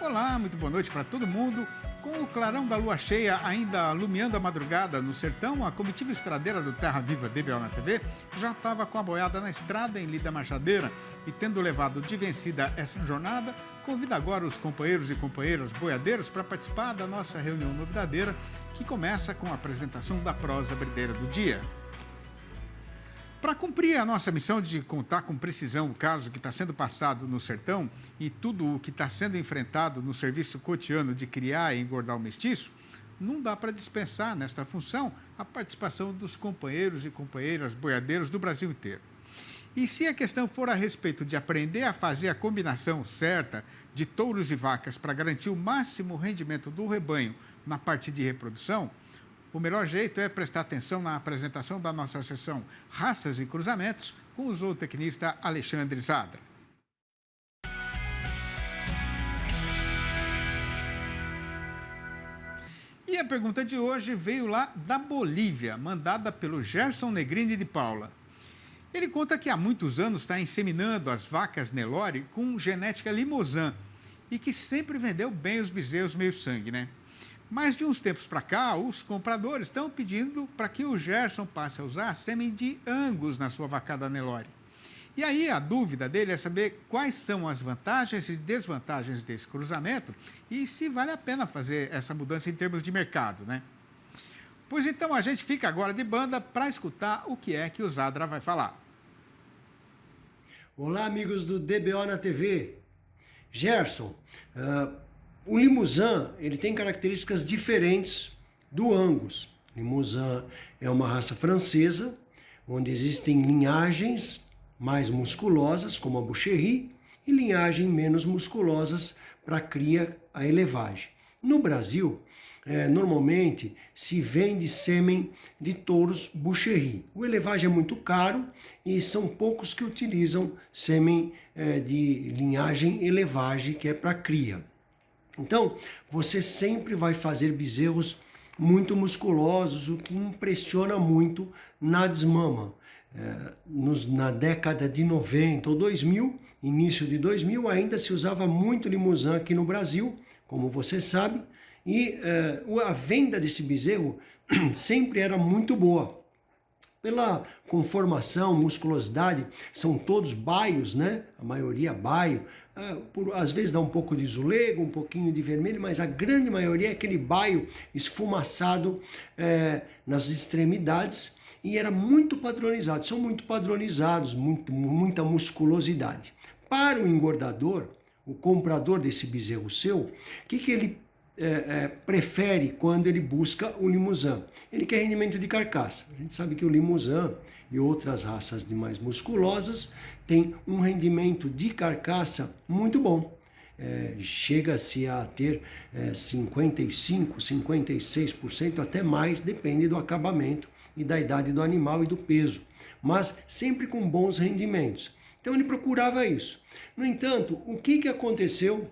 Olá, muito boa noite para todo mundo. Com o clarão da lua cheia ainda iluminando a madrugada no sertão, a comitiva estradeira do Terra Viva DBO na TV já estava com a boiada na estrada em Lida Machadeira e, tendo levado de vencida essa jornada, convido agora os companheiros e companheiras boiadeiros para participar da nossa reunião novidadeira, que começa com a apresentação da prosa brideira do dia. Para cumprir a nossa missão de contar com precisão o caso que está sendo passado no sertão e tudo o que está sendo enfrentado no serviço cotidiano de criar e engordar o mestiço, não dá para dispensar nesta função a participação dos companheiros e companheiras boiadeiros do Brasil inteiro. E se a questão for a respeito de aprender a fazer a combinação certa de touros e vacas para garantir o máximo rendimento do rebanho na parte de reprodução, o melhor jeito é prestar atenção na apresentação da nossa sessão Raças e Cruzamentos com o zootecnista Alexandre Zadra. E a pergunta de hoje veio lá da Bolívia, mandada pelo Gerson Negrini de Paula. Ele conta que há muitos anos está inseminando as vacas Nelore com genética Limousin e que sempre vendeu bem os bezerros meio-sangue, né? Mas de uns tempos para cá, os compradores estão pedindo para que o Gerson passe a usar sêmen de Angus na sua vacada Nelore. E aí a dúvida dele é saber quais são as vantagens e desvantagens desse cruzamento e se vale a pena fazer essa mudança em termos de mercado, né? Pois então a gente fica agora de banda para escutar o que é que o Zadra vai falar. Olá, amigos do DBO na TV. Gerson, o Limousin, ele tem características diferentes do Angus. Limousin é uma raça francesa, onde existem linhagens mais musculosas, como a Boucherie, e linhagens menos musculosas para cria a elevagem. No Brasil, normalmente se vende sêmen de touros Boucherie. O elevagem é muito caro e são poucos que utilizam sêmen de linhagem elevagem, que é para cria. Então, você sempre vai fazer bezerros muito musculosos, o que impressiona muito na desmama. Na década de 90 ou 2000, início de 2000, ainda se usava muito Limousin aqui no Brasil, como você sabe, e a venda desse bezerro sempre era muito boa. Pela conformação, musculosidade, são todos baios, né? A maioria baio. Às vezes dá um pouco de zulego, um pouquinho de vermelho, mas a grande maioria é aquele baio esfumaçado nas extremidades e era muito padronizado. São muito padronizados, muita musculosidade. Para o engordador, o comprador desse bezerro seu, o que ele prefere quando ele busca o Limousin? Ele quer rendimento de carcaça. A gente sabe que o Limousin e outras raças de mais musculosas têm um rendimento de carcaça muito bom. Chega-se a ter 55%, 56%, até mais, depende do acabamento e da idade do animal e do peso, mas sempre com bons rendimentos. Então ele procurava isso. No entanto, o que aconteceu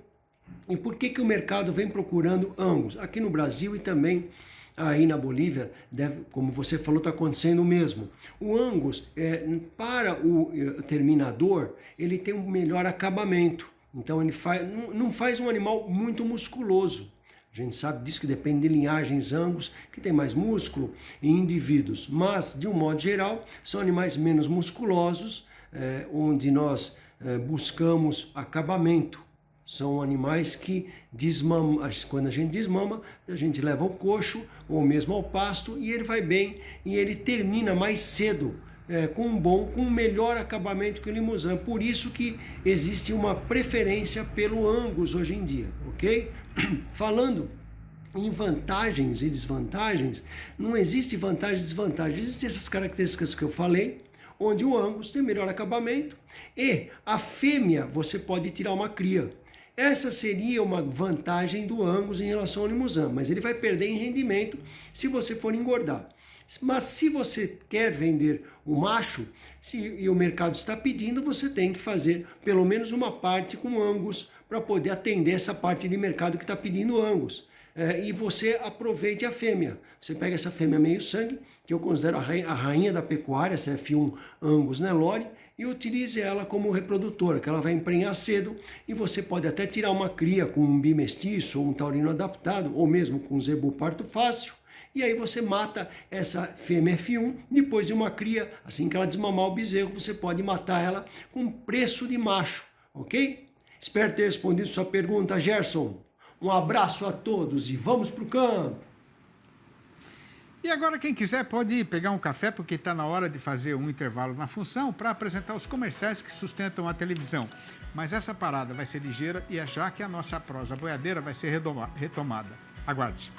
e por que o mercado vem procurando Angus? Aqui no Brasil e também aí na Bolívia, como você falou, está acontecendo o mesmo. O Angus, para o terminador, ele tem um melhor acabamento. Então ele não faz um animal muito musculoso. A gente sabe disso, que depende de linhagens Angus, que tem mais músculo em indivíduos. Mas, de um modo geral, são animais menos musculosos, onde nós buscamos acabamento. São animais que desmamam. Quando a gente desmama, a gente leva ao coxo ou mesmo ao pasto e ele vai bem e ele termina mais cedo, com um melhor acabamento que o Limousin. Por isso que existe uma preferência pelo Angus hoje em dia, ok? Falando em vantagens e desvantagens, não existe vantagem e desvantagem. Existem essas características que eu falei, onde o Angus tem melhor acabamento e a fêmea você pode tirar uma cria. Essa seria uma vantagem do Angus em relação ao Limousin, mas ele vai perder em rendimento se você for engordar. Mas se você quer vender o macho, e o mercado está pedindo, você tem que fazer pelo menos uma parte com Angus para poder atender essa parte de mercado que está pedindo Angus. E você aproveite a fêmea. Você pega essa fêmea meio sangue, que eu considero a rainha da pecuária, essa F1 Angus Nelore, e utilize ela como reprodutora, que ela vai emprenhar cedo e você pode até tirar uma cria com um bimestiço ou um taurino adaptado, ou mesmo com um zebu parto fácil, e aí você mata essa fêmea F1 depois de uma cria. Assim que ela desmamar o bezerro, você pode matar ela com preço de macho, ok? Espero ter respondido sua pergunta, Gerson. Um abraço a todos e vamos pro campo! E agora quem quiser pode pegar um café, porque está na hora de fazer um intervalo na função para apresentar os comerciais que sustentam a televisão. Mas essa parada vai ser ligeira e é já que a nossa prosa boiadeira vai ser retomada. Aguarde.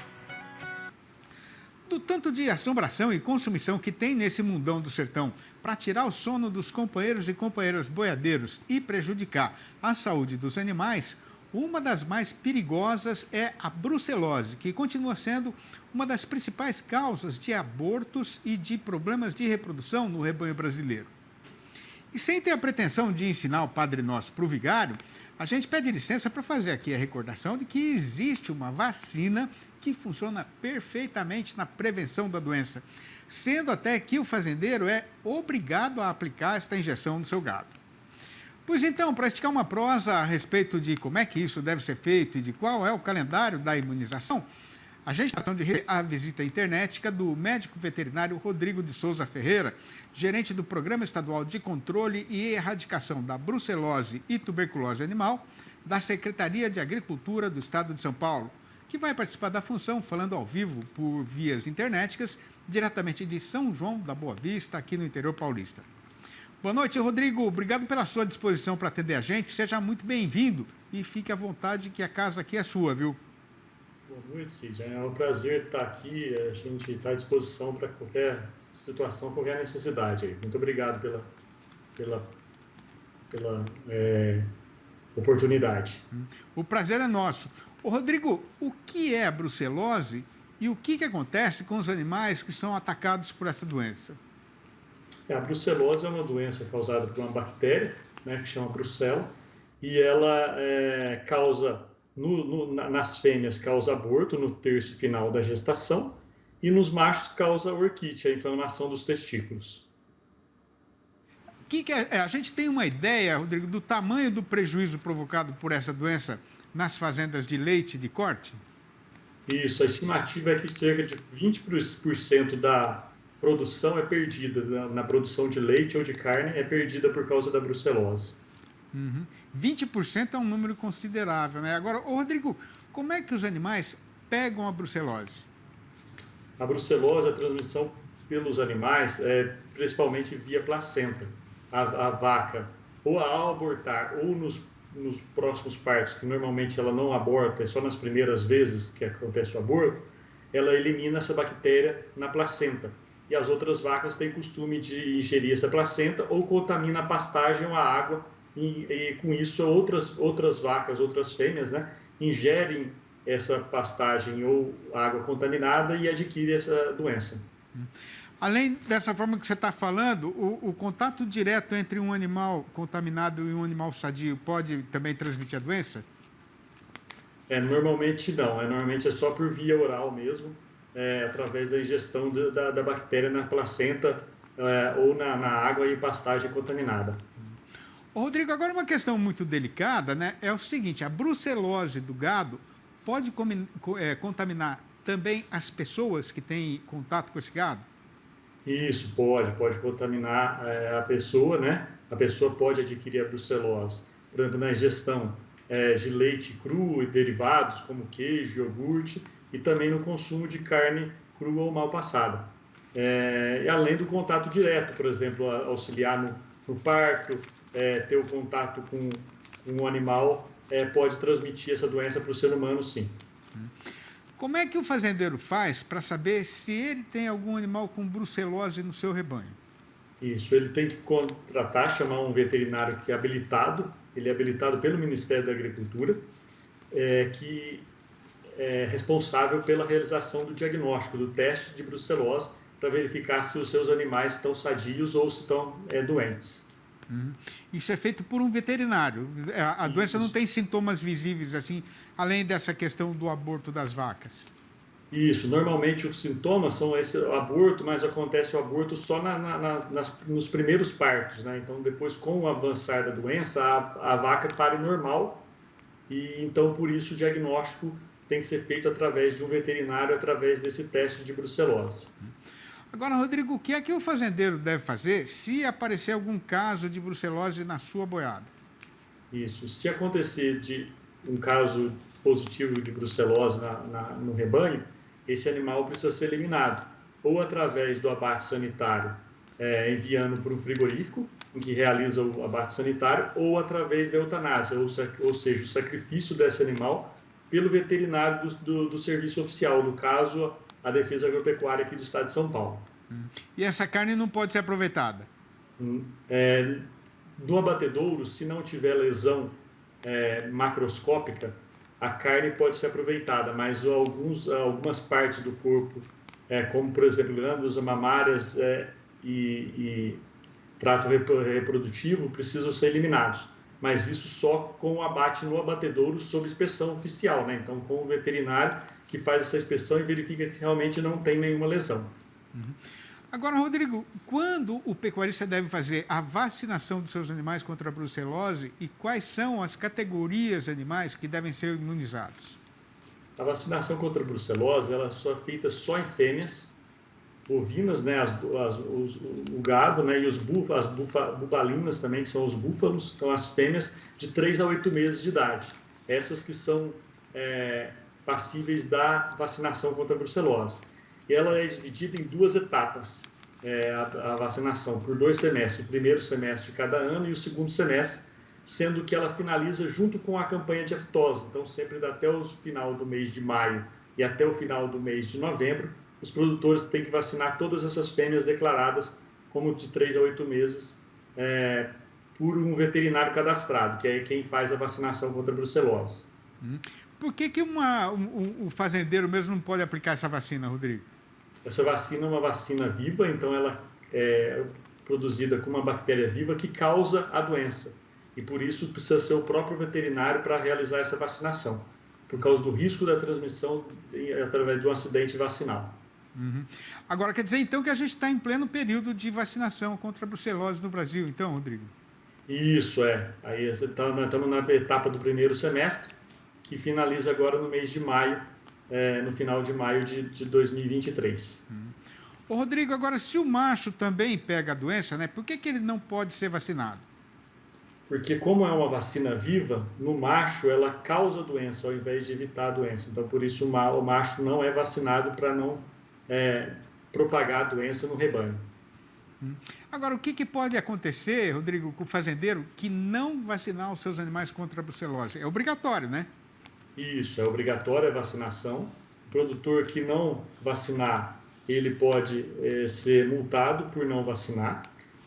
Do tanto de assombração e consumição que tem nesse mundão do sertão para tirar o sono dos companheiros e companheiras boiadeiros e prejudicar a saúde dos animais, uma das mais perigosas é a brucelose, que continua sendo uma das principais causas de abortos e de problemas de reprodução no rebanho brasileiro. E sem ter a pretensão de ensinar o Padre Nosso para o vigário, a gente pede licença para fazer aqui a recordação de que existe uma vacina que funciona perfeitamente na prevenção da doença, sendo até que o fazendeiro é obrigado a aplicar esta injeção no seu gado. Pois então, para esticar uma prosa a respeito de como é que isso deve ser feito e de qual é o calendário da imunização, a gente está tentando a visita internética do médico veterinário Rodrigo de Souza Ferreira, gerente do Programa Estadual de Controle e Erradicação da Brucelose e Tuberculose Animal, da Secretaria de Agricultura do Estado de São Paulo, que vai participar da função falando ao vivo por vias internéticas, diretamente de São João da Boa Vista, aqui no interior paulista. Boa noite, Rodrigo. Obrigado pela sua disposição para atender a gente. Seja muito bem-vindo e fique à vontade que a casa aqui é sua, viu? Boa noite, Cid. É um prazer estar aqui. A gente está à disposição para qualquer situação, qualquer necessidade. Muito obrigado pela oportunidade. O prazer é nosso. Ô, Rodrigo, o que é a brucelose e o que acontece com os animais que são atacados por essa doença? A brucelose é uma doença causada por uma bactéria, né, que chama brucela, e ela causa, nas fêmeas, causa aborto no terço final da gestação, e nos machos causa orquite, a inflamação dos testículos. A gente tem uma ideia, Rodrigo, do tamanho do prejuízo provocado por essa doença nas fazendas de leite de corte? Isso, a estimativa é que cerca de 20% da produção é perdida, na produção de leite ou de carne, é perdida por causa da brucelose. 20% é um número considerável, né? Agora, Rodrigo, como é que os animais pegam a brucelose? A brucelose, a transmissão pelos animais é principalmente via placenta. A vaca, ou ao abortar, ou nos próximos partos, que normalmente ela não aborta, é só nas primeiras vezes que acontece o aborto, ela elimina essa bactéria na placenta. E as outras vacas têm costume de ingerir essa placenta ou contamina a pastagem ou a água, e com isso outras vacas, outras fêmeas, né, ingerem essa pastagem ou água contaminada e adquirem essa doença. Além dessa forma que você está falando, o contato direto entre um animal contaminado e um animal sadio pode também transmitir a doença? Normalmente não, normalmente é só por via oral mesmo, através da ingestão da bactéria na placenta ou na água e pastagem contaminada. Rodrigo, agora uma questão muito delicada, né? É o seguinte, a brucelose do gado pode contaminar também as pessoas que têm contato com esse gado? Isso, pode contaminar a pessoa, né? A pessoa pode adquirir a brucelose, por exemplo, na ingestão de leite cru e derivados, como queijo, iogurte, e também no consumo de carne crua ou mal passada. E além do contato direto, por exemplo, auxiliar no parto, ter o contato com um animal, pode transmitir essa doença para o ser humano, sim. Como é que o fazendeiro faz para saber se ele tem algum animal com brucelose no seu rebanho? Isso, ele tem que chamar um veterinário que é habilitado, ele é habilitado pelo Ministério da Agricultura, que é responsável pela realização do diagnóstico, do teste de brucelose, para verificar se os seus animais estão sadios ou se estão doentes. Isso é feito por um veterinário. A doença não tem sintomas visíveis, assim, além dessa questão do aborto das vacas? Isso, normalmente os sintomas são esse aborto, mas acontece o aborto só nos primeiros partos, né? Então, depois, com o avançar da doença, a vaca pare normal e, então, por isso, o diagnóstico tem que ser feito através de um veterinário, através desse teste de brucelose. Agora, Rodrigo, o que é que o fazendeiro deve fazer se aparecer algum caso de brucelose na sua boiada? Isso, se acontecer de um caso positivo de brucelose no rebanho, esse animal precisa ser eliminado, ou através do abate sanitário, enviando para um frigorífico, em que realiza o abate sanitário, ou através da eutanásia, ou seja, o sacrifício desse animal pelo veterinário do serviço oficial, no caso, a Defesa Agropecuária aqui do estado de São Paulo. E essa carne não pode ser aproveitada? Do abatedouro, se não tiver lesão macroscópica, a carne pode ser aproveitada, mas algumas partes do corpo, como por exemplo glândulas mamárias e trato reprodutivo, precisam ser eliminados. Mas isso só com o abate no abatedouro sob inspeção oficial, né? Então, com o veterinário que faz essa inspeção e verifica que realmente não tem nenhuma lesão. Agora, Rodrigo, quando o pecuarista deve fazer a vacinação dos seus animais contra a brucelose e quais são as categorias de animais que devem ser imunizados? A vacinação contra a brucelose ela é feita só em fêmeas, bovinas, né, o gado, né, e as bubalinas também, que são os búfalos, então as fêmeas de 3 a 8 meses de idade. Essas que são passíveis da vacinação contra a brucelose. E ela é dividida em 2 etapas, a vacinação, por 2 semestres. O primeiro semestre de cada ano e o segundo semestre, sendo que ela finaliza junto com a campanha de aftosa. Então, sempre até o final do mês de maio e até o final do mês de novembro, os produtores têm que vacinar todas essas fêmeas declaradas como de 3 a 8 meses por um veterinário cadastrado, que é quem faz a vacinação contra a brucelose. Por que o fazendeiro mesmo não pode aplicar essa vacina, Rodrigo? Essa vacina é uma vacina viva, então ela é produzida com uma bactéria viva que causa a doença. E por isso precisa ser o próprio veterinário para realizar essa vacinação, por causa do risco da transmissão através de um acidente vacinal. Agora, quer dizer, então, que a gente está em pleno período de vacinação contra a brucelose no Brasil, então, Rodrigo? Isso, Aí nós estamos na etapa do primeiro semestre, que finaliza agora no mês de maio, no final de maio de 2023. Ô, Rodrigo, agora, se o macho também pega a doença, né, por que ele não pode ser vacinado? Porque como é uma vacina viva, no macho ela causa a doença ao invés de evitar a doença. Então, por isso o macho não é vacinado para não propagar a doença no rebanho. Agora, o que pode acontecer, Rodrigo, com o fazendeiro que não vacinar os seus animais contra a brucelose? É obrigatório, né? Isso, é obrigatória a vacinação. O produtor que não vacinar, ele pode ser multado por não vacinar.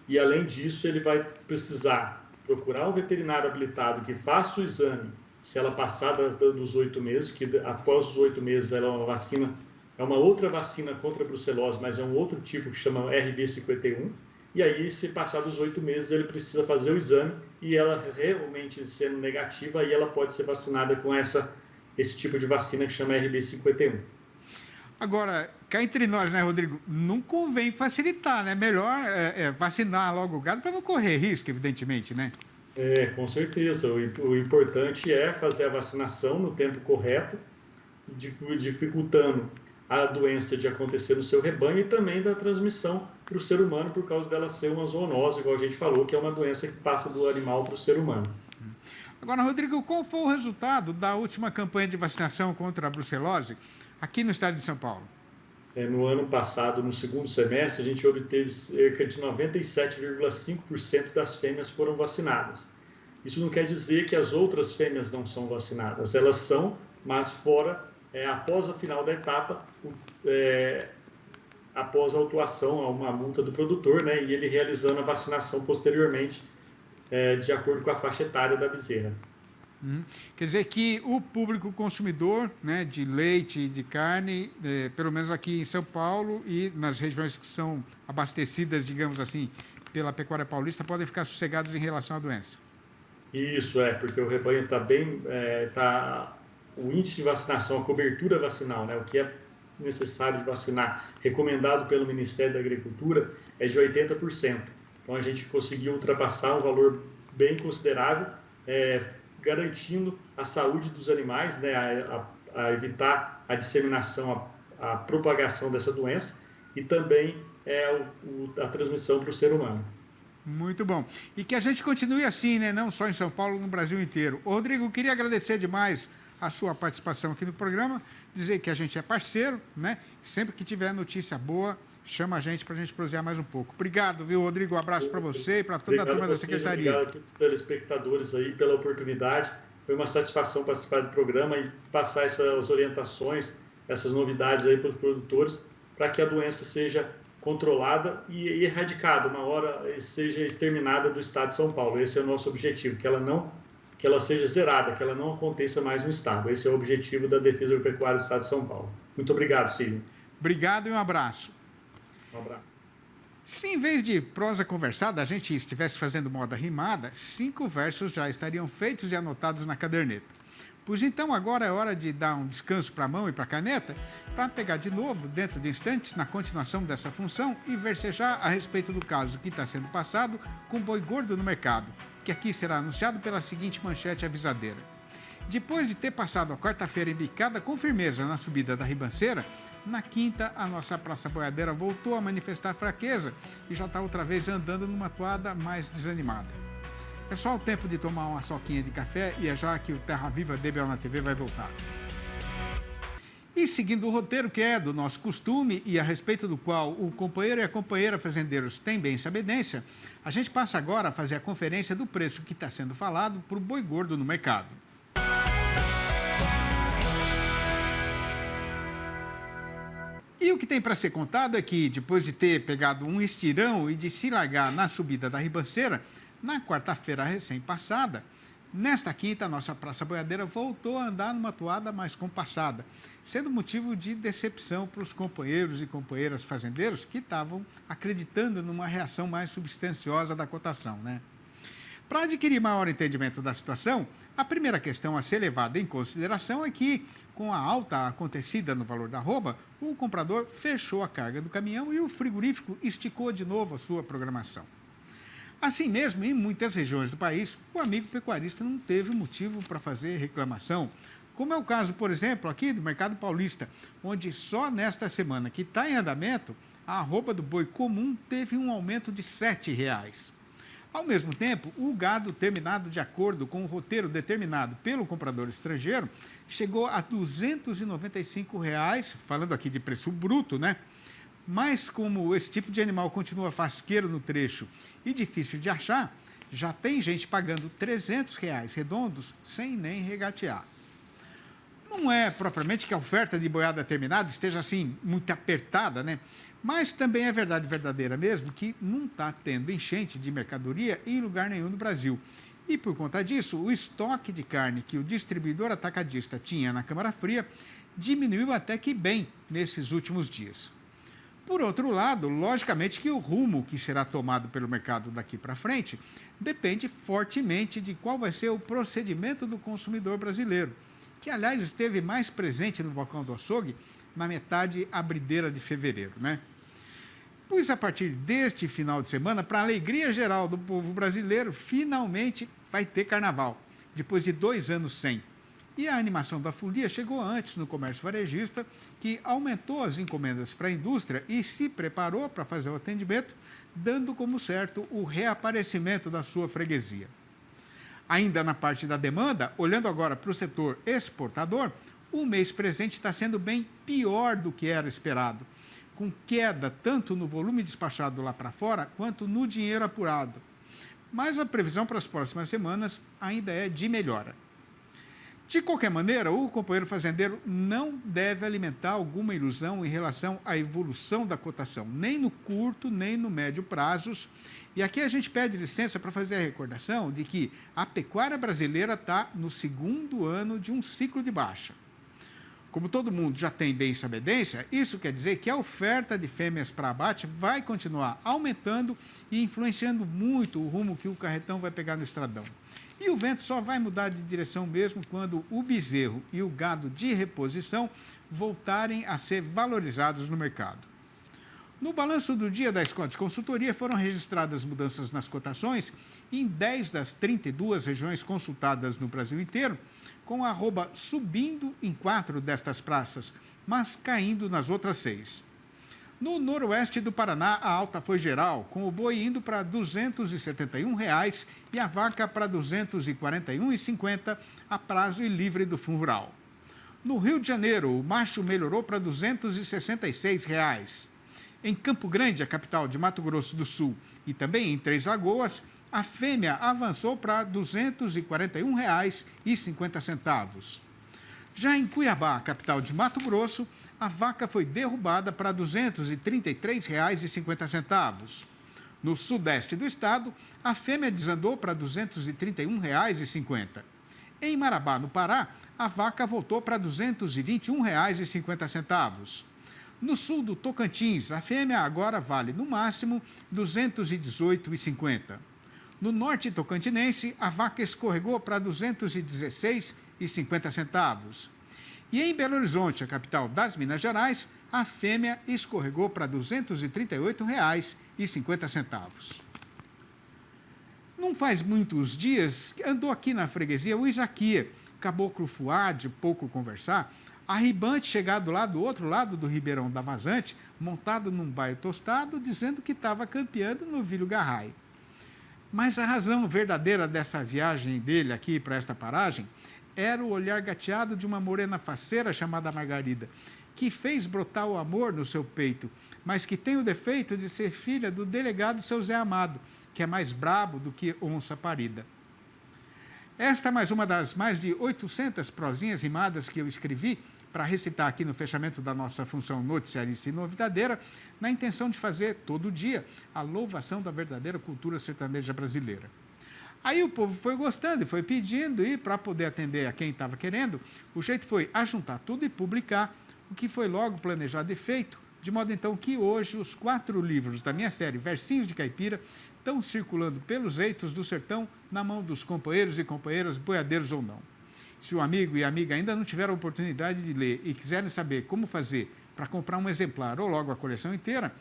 E, além disso, ele vai precisar procurar um veterinário habilitado que faça o exame, se ela passar dos 8 meses, que após os 8 meses ela é uma outra vacina contra a brucelose, mas é um outro tipo que chama RB51. E aí, se passar dos 8 meses, ele precisa fazer o exame e ela realmente sendo negativa, aí ela pode ser vacinada com esse tipo de vacina que chama RB51. Agora, cá entre nós, né, Rodrigo, não convém facilitar, né? Melhor vacinar logo o gado para não correr risco, evidentemente, né? Com certeza. O importante é fazer a vacinação no tempo correto, dificultando a doença de acontecer no seu rebanho e também da transmissão para o ser humano, por causa dela ser uma zoonose, igual a gente falou, que é uma doença que passa do animal para o ser humano. Agora, Rodrigo, qual foi o resultado da última campanha de vacinação contra a brucelose aqui no estado de São Paulo? No ano passado, no segundo semestre, a gente obteve cerca de 97,5% das fêmeas foram vacinadas. Isso não quer dizer que as outras fêmeas não são vacinadas. Elas são, mas após a final da etapa, após a autuação, uma multa do produtor, né, e ele realizando a vacinação posteriormente, de acordo com a faixa etária da bezerra. Quer dizer que o público consumidor, né, de leite e de carne, pelo menos aqui em São Paulo e nas regiões que são abastecidas, digamos assim, pela pecuária paulista, podem ficar sossegados em relação à doença. Isso, porque o rebanho está bem, o índice de vacinação, a cobertura vacinal, né, o que é necessário de vacinar, recomendado pelo Ministério da Agricultura, é de 80%. Então, a gente conseguiu ultrapassar um valor bem considerável, garantindo a saúde dos animais, né, a evitar a disseminação, a propagação dessa doença e também a transmissão para o ser humano. Muito bom. E que a gente continue assim, né? Não só em São Paulo, no Brasil inteiro. Ô, Rodrigo, eu queria agradecer demais a sua participação aqui no programa, dizer que a gente é parceiro, né? Sempre que tiver notícia boa, chama a gente para a gente prosear mais um pouco. Obrigado, viu, Rodrigo? Um abraço para você e para toda a turma da Secretaria. Obrigado a todos os telespectadores aí pela oportunidade. Foi uma satisfação participar do programa e passar essas orientações, essas novidades aí para os produtores, para que a doença seja controlada e erradicada, uma hora seja exterminada do estado de São Paulo. Esse é o nosso objetivo, que ela seja zerada, que ela não aconteça mais no estado. Esse é o objetivo da Defesa Agropecuária do estado de São Paulo. Muito obrigado, Cílio. Obrigado e um abraço. Um abraço. Se em vez de prosa conversada a gente estivesse fazendo moda rimada, 5 versos já estariam feitos e anotados na caderneta. Pois então agora é hora de dar um descanso para a mão e para a caneta, para pegar de novo, dentro de instantes, na continuação dessa função e versejar a respeito do caso que está sendo passado com boi gordo no mercado, que aqui será anunciado pela seguinte manchete avisadeira. Depois de ter passado a quarta-feira embicada com firmeza na subida da ribanceira, na quinta a nossa praça boiadeira voltou a manifestar fraqueza e já está outra vez andando numa toada mais desanimada. É só o tempo de tomar uma soquinha de café e é já que o Terra Viva DBO na TV vai voltar. E seguindo o roteiro que é do nosso costume e a respeito do qual o companheiro e a companheira fazendeiros têm bem sabedência, a gente passa agora a fazer a conferência do preço que está sendo falado para o boi gordo no mercado. E o que tem para ser contado é que, depois de ter pegado um estirão e de se largar na subida da ribanceira, na quarta-feira recém-passada, nesta quinta, a nossa praça boiadeira voltou a andar numa toada mais compassada, sendo motivo de decepção para os companheiros e companheiras fazendeiros que estavam acreditando numa reação mais substanciosa da cotação, né? Para adquirir maior entendimento da situação, a primeira questão a ser levada em consideração é que, com a alta acontecida no valor da arroba, o comprador fechou a carga do caminhão e o frigorífico esticou de novo a sua programação. Assim mesmo, em muitas regiões do país, o amigo pecuarista não teve motivo para fazer reclamação, como é o caso, por exemplo, aqui do Mercado Paulista, onde só nesta semana que está em andamento, a arroba do boi comum teve um aumento de R$ 7,00. Ao mesmo tempo, o gado terminado de acordo com o roteiro determinado pelo comprador estrangeiro chegou a R$ 295,00, falando aqui de preço bruto, né? Mas como esse tipo de animal continua fasqueiro no trecho e difícil de achar, já tem gente pagando R$ 300,00 redondos sem nem regatear. Não é propriamente que a oferta de boiada terminada esteja assim muito apertada, né? Mas também é verdade verdadeira mesmo que não está tendo enchente de mercadoria em lugar nenhum no Brasil. E por conta disso, o estoque de carne que o distribuidor atacadista tinha na Câmara Fria diminuiu até que bem nesses últimos dias. Por outro lado, logicamente que o rumo que será tomado pelo mercado daqui para frente depende fortemente de qual vai ser o procedimento do consumidor brasileiro, que, aliás, esteve mais presente no balcão do açougue na metade abrideira de fevereiro, né? Pois a partir deste final de semana, para a alegria geral do povo brasileiro, finalmente vai ter carnaval, depois de 2 anos sem. E a animação da folia chegou antes no comércio varejista, que aumentou as encomendas para a indústria e se preparou para fazer o atendimento, dando como certo o reaparecimento da sua freguesia. Ainda na parte da demanda, olhando agora para o setor exportador, o mês presente está sendo bem pior do que era esperado, com queda tanto no volume despachado lá para fora, quanto no dinheiro apurado. Mas a previsão para as próximas semanas ainda é de melhora. De qualquer maneira, o companheiro fazendeiro não deve alimentar alguma ilusão em relação à evolução da cotação, nem no curto, nem no médio prazos. E aqui a gente pede licença para fazer a recordação de que a pecuária brasileira está no 2º ano de um ciclo de baixa. Como todo mundo já tem bem sabedência, isso quer dizer que a oferta de fêmeas para abate vai continuar aumentando e influenciando muito o rumo que o carretão vai pegar no estradão. E o vento só vai mudar de direção mesmo quando o bezerro e o gado de reposição voltarem a ser valorizados no mercado. No balanço do dia da Scott Consultoria foram registradas mudanças nas cotações em 10 das 32 regiões consultadas no Brasil inteiro, com a arroba subindo em 4 destas praças, mas caindo nas outras 6. No noroeste do Paraná, a alta foi geral, com o boi indo para R$ 271,00 e a vaca para R$ 241,50 a prazo e livre do Fundo Rural. No Rio de Janeiro, o macho melhorou para R$ 266,00. Em Campo Grande, a capital de Mato Grosso do Sul, e também em Três Lagoas, a fêmea avançou para R$ 241,50. Já em Cuiabá, capital de Mato Grosso, a vaca foi derrubada para R$ 233,50. No sudeste do estado, a fêmea desandou para R$ 231,50. Em Marabá, no Pará, a vaca voltou para R$ 221,50. No sul do Tocantins, a fêmea agora vale, no máximo, R$ 218,50. No norte tocantinense, a vaca escorregou para R$ 216,50. E em Belo Horizonte, a capital das Minas Gerais, a fêmea escorregou para R$ 238,50. Não faz muitos dias que andou aqui na freguesia o Isaquia, caboclo fuá, de pouco conversar, arribante chegado lá do outro lado do Ribeirão da Vazante, montado num baio tostado, dizendo que estava campeando no Vilho Garrai. Mas a razão verdadeira dessa viagem dele aqui para esta paragem era o olhar gateado de uma morena faceira chamada Margarida, que fez brotar o amor no seu peito, mas que tem o defeito de ser filha do delegado seu Zé Amado, que é mais brabo do que onça parida. Esta é mais uma das mais de 800 prosinhas rimadas que eu escrevi para recitar aqui no fechamento da nossa função noticiarista e novidadeira, na intenção de fazer, todo dia, a louvação da verdadeira cultura sertaneja brasileira. Aí o povo foi gostando e foi pedindo, e para poder atender a quem estava querendo, o jeito foi ajuntar tudo e publicar, o que foi logo planejado e feito, de modo então que hoje os 4 livros da minha série Versinhos de Caipira estão circulando pelos eitos do sertão na mão dos companheiros e companheiras, boiadeiros ou não. Se o amigo e a amiga ainda não tiveram a oportunidade de ler e quiserem saber como fazer para comprar um exemplar ou logo a coleção inteira,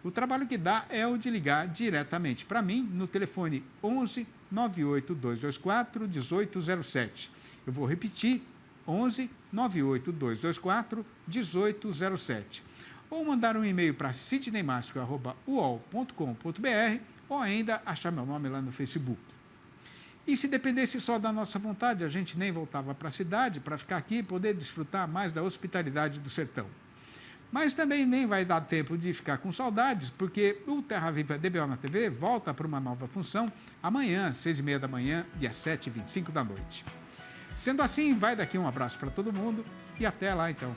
o trabalho que dá é o de ligar diretamente para mim no telefone 11 98 224 1807. Eu vou repetir, 11 98 224 1807. Ou mandar um e-mail para sidneymasco@uol.com.br ou ainda achar meu nome lá no Facebook. E se dependesse só da nossa vontade, a gente nem voltava para a cidade para ficar aqui e poder desfrutar mais da hospitalidade do sertão. Mas também nem vai dar tempo de ficar com saudades, porque o Terra Viva DBO na TV volta para uma nova função amanhã, às 6h30 da manhã e às 7h25 da noite. Sendo assim, vai daqui um abraço para todo mundo e até lá então.